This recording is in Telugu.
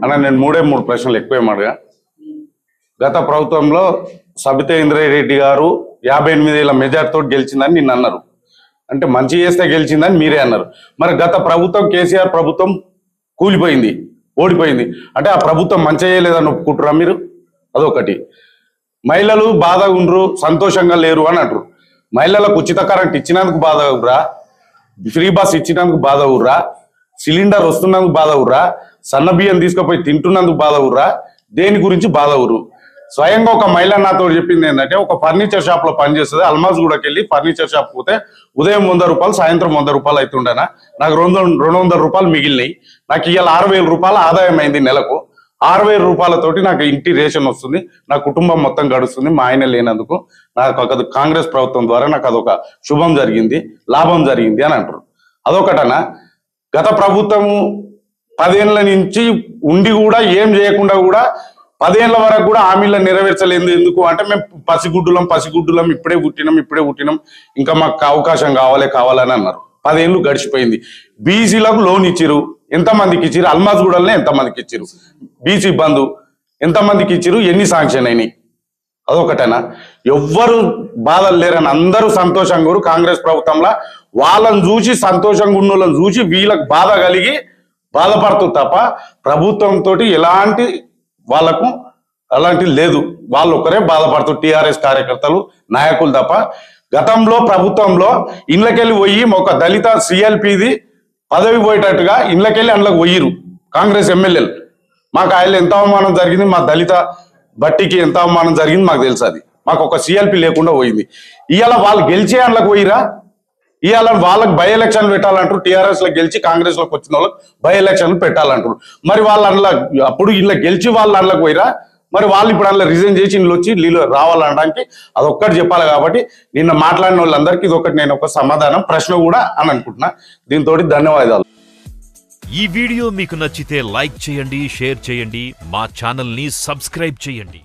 అన్న నేను మూడు ప్రశ్నలు ఎక్కువేం అడగా. గత ప్రభుత్వంలో సబితా ఇంద్రారెడ్డి గారు 58,000 మెజార్టీతో గెలిచిందని నిన్న అన్నారు. అంటే మంచి చేస్తే గెలిచిందని మీరే అన్నారు. మరి గత ప్రభుత్వం కేసీఆర్ ప్రభుత్వం కూలిపోయింది, ఓడిపోయింది అంటే ఆ ప్రభుత్వం మంచి చేయలేదని ఒప్పుకుంటారా మీరు? అదొకటి. మహిళలు బాధగా ఉండరు, సంతోషంగా లేరు అని అంటారు. మహిళలకు ఉచిత కరెంట్ ఇచ్చినందుకు బాధ ఊర్రా, ఫ్రీ బస్ ఇచ్చినందుకు బాధ ఊర్రా, సిలిండర్ వస్తున్నందుకు బాధ ఊర్రా, సన్న బియ్యం తీసుకుపోయి తింటున్నందుకు బాధ ఊర్రా, దేని గురించి బాధ ఊరు? స్వయంగా ఒక మహిళ నాతో చెప్పింది ఏంటంటే, ఒక ఫర్నిచర్ షాప్ లో పనిచేస్తుంది, అల్మాజ్ గూడకి వెళ్ళి ఫర్నిచర్ షాప్ పోతే ఉదయం 100 రూపాయలు, సాయంత్రం 100 రూపాయలు అవుతుండేనా, నాకు 200 రూపాయలు మిగిలినాయి, నాకు ఇవాళ 6,000 రూపాయల ఆదాయం అయింది నెలకు, 6,000 రూపాయలతోటి నాకు ఇంటి రేషన్ వస్తుంది, నా కుటుంబం మొత్తం గడుస్తుంది, మా ఆయన లేనందుకు నాకు కాంగ్రెస్ ప్రభుత్వం ద్వారా నాకు అదొక శుభం జరిగింది, లాభం జరిగింది అని అంటారు. అదొకటనా? గత ప్రభుత్వము 10 ఏళ్ల నుంచి ఉండి కూడా ఏం చేయకుండా కూడా 10 ఏళ్ల వరకు కూడా హామీలను నెరవేర్చలేదు. ఎందుకు అంటే మేము పసిగుడ్డులం ఇప్పుడే పుట్టినాం ఇంకా మాకు అవకాశం కావాలని అన్నారు. 10 ఏళ్ళు గడిచిపోయింది. బీసీలకు లోన్ ఇచ్చిరు, ఎంతమందికి ఇచ్చిరు? అల్మాజ్ గూడల్నే ఎంతమందికి ఇచ్చిరు? బీసీ బంధు ఎంతమందికి ఇచ్చిరు? ఎన్ని శాంక్షన్ అయినాయి? అదొకటేనా? ఎవ్వరు బాధలు లేరని అందరూ సంతోషంగా కూడా కాంగ్రెస్ ప్రభుత్వంలో వాళ్ళని చూసి సంతోషంగా ఉన్న వాళ్ళని చూసి వీళ్ళకి బాధ కలిగి బాధపడుతుంది తప్ప ప్రభుత్వంతో ఎలాంటి వాళ్ళకు అలాంటి లేదు. వాళ్ళు ఒకరే బాధపడుతూ టీఆర్ఎస్ కార్యకర్తలు నాయకులు తప్ప. గతంలో ప్రభుత్వంలో ఇళ్ళకెళ్ళి పోయి ఒక దళిత సిఎల్పిది పదవి పోయేటట్టుగా ఇళ్ళకెళ్ళి అందులోకి పోయిరు కాంగ్రెస్ ఎమ్మెల్యేలు. మాకు ఆయన ఎంత అవమానం జరిగింది, మా దళిత బట్టికి ఎంత అవమానం జరిగింది మాకు తెలుసు. అది మాకు ఒక సిఎల్పి లేకుండా పోయింది. ఇవాళ వాళ్ళు గెలిచే అందులోకి పోయిరా, ఇవాళ వాళ్ళకి బై ఎలక్షన్ పెట్టాలంటారు. టీఆర్ఎస్ లో గెలిచి కాంగ్రెస్ లోకి వచ్చిన వాళ్ళకి బై ఎలక్షన్ పెట్టాలంటారు. మరి వాళ్ళు అందులో అప్పుడు ఇలా గెలిచి వాళ్ళు అందులోకి పోయిరా, మరి వాళ్ళు ఇప్పుడు అందులో రిజైన్ చేసి ఇంట్లో వచ్చి వీళ్ళు రావాలనడానికి అదొక్కటి చెప్పాలి. కాబట్టి నిన్న మాట్లాడిన వాళ్ళందరికీ ఇదొకటి నేను ఒక సమాధానం ప్రశ్న కూడా అని అనుకుంటున్నా. దీంతో ధన్యవాదాలు. ఈ వీడియో మీకు నచ్చితే లైక్ చేయండి, షేర్ చేయండి, మా ఛానల్ ని సబ్స్క్రైబ్ చేయండి.